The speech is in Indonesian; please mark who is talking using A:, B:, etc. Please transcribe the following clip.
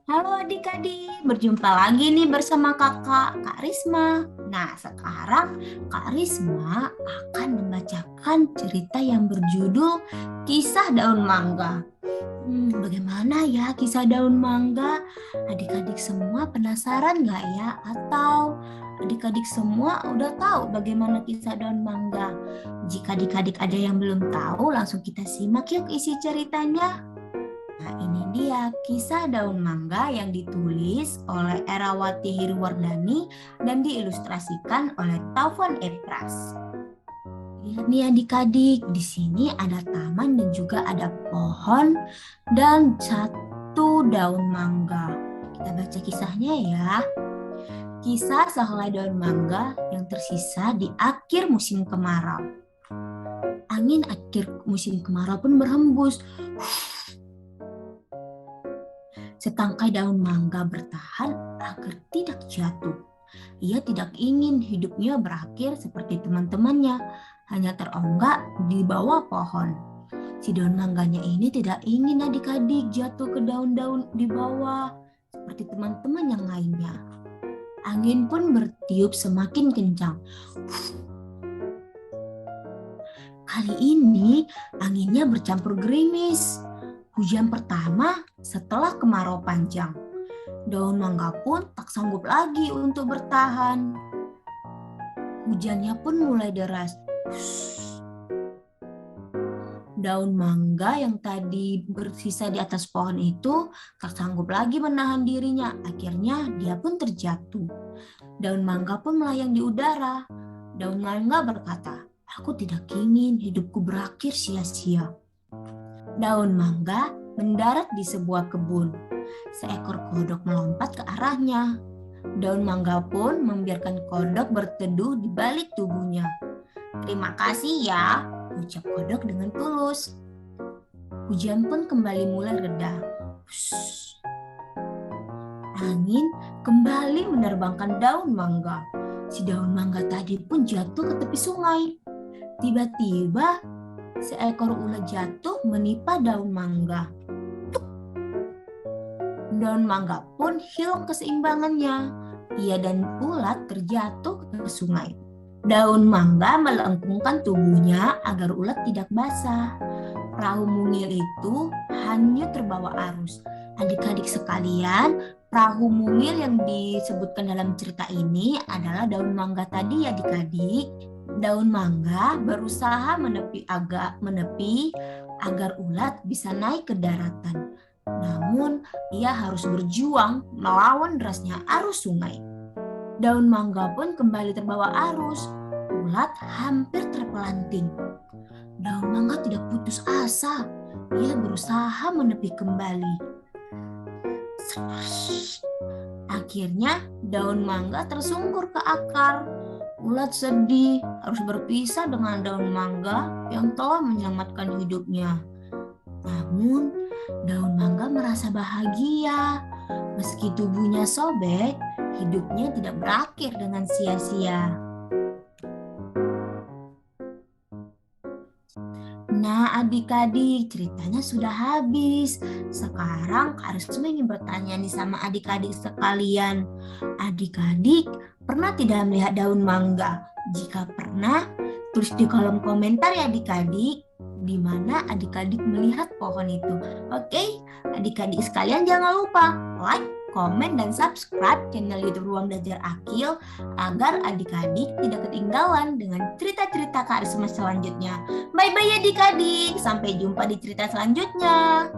A: Halo adik-adik, berjumpa lagi nih bersama Kak Risma. Nah, sekarang Kak Risma akan membacakan cerita yang berjudul Kisah Daun Mangga. Bagaimana ya kisah daun mangga? Adik-adik semua penasaran nggak ya? Atau adik-adik semua udah tahu bagaimana kisah daun mangga? Jika adik-adik ada yang belum tahu, langsung kita simak yuk isi ceritanya. Nah, ini dia kisah daun mangga yang ditulis oleh Erawati Hirwardani dan diilustrasikan oleh Taufan Epras. Lihat nih adik-adik, di sini ada taman dan juga ada pohon dan satu daun mangga. Kita baca kisahnya ya. Kisah sehelai daun mangga yang tersisa di akhir musim kemarau. Angin akhir musim kemarau pun berhembus. Setangkai daun mangga bertahan agar tidak jatuh. Ia tidak ingin hidupnya berakhir seperti teman-temannya, hanya teronggak di bawah pohon. Si daun mangganya ini tidak ingin adik-adik jatuh ke daun-daun di bawah, seperti teman-teman yang lainnya. Angin pun bertiup semakin kencang. Kali ini anginnya bercampur gerimis. Hujan pertama setelah kemarau panjang. Daun mangga pun tak sanggup lagi untuk bertahan. Hujannya pun mulai deras. Daun mangga yang tadi bersisa di atas pohon itu tak sanggup lagi menahan dirinya. Akhirnya dia pun terjatuh. Daun mangga pun melayang di udara. Daun mangga berkata, "Aku tidak ingin hidupku berakhir sia-sia." Daun mangga mendarat di sebuah kebun. Seekor kodok melompat ke arahnya. Daun mangga pun membiarkan kodok berteduh di balik tubuhnya. "Terima kasih ya," ucap kodok dengan tulus. Hujan pun kembali mulai reda. Angin kembali menerbangkan daun mangga. Si daun mangga tadi pun jatuh ke tepi sungai. Tiba-tiba seekor ulat jatuh menimpa daun mangga. Daun mangga pun hilang keseimbangannya. Ia dan ulat terjatuh ke sungai. Daun mangga melengkungkan tubuhnya agar ulat tidak basah. Perahu mungil itu hanyut terbawa arus. Adik-adik sekalian, perahu mungil yang disebutkan dalam cerita ini adalah daun mangga tadi ya adik-adik. Daun mangga berusaha menepi agar ulat bisa naik ke daratan. Namun, ia harus berjuang melawan derasnya arus sungai. Daun mangga pun kembali terbawa arus. Ulat hampir terpelanting. Daun mangga tidak putus asa. Ia berusaha menepi kembali. Akhirnya, daun mangga tersungkur ke akar. Ulat sedih harus berpisah dengan daun mangga yang telah menyelamatkan hidupnya. Namun, daun mangga merasa bahagia. Meski tubuhnya sobek, hidupnya tidak berakhir dengan sia-sia. Nah, adik-adik, ceritanya sudah habis. Sekarang Kak Risma ingin bertanya nih sama adik-adik sekalian. Adik-adik, pernah tidak melihat daun mangga? Jika pernah, tulis di kolom komentar ya adik-adik, di mana adik-adik melihat pohon itu. Oke, adik-adik sekalian jangan lupa like, komen, dan subscribe channel YouTube Ruang Belajar Akil agar adik-adik tidak ketinggalan dengan cerita-cerita Kak Risma selanjutnya. Bye-bye adik-adik, sampai jumpa di cerita selanjutnya.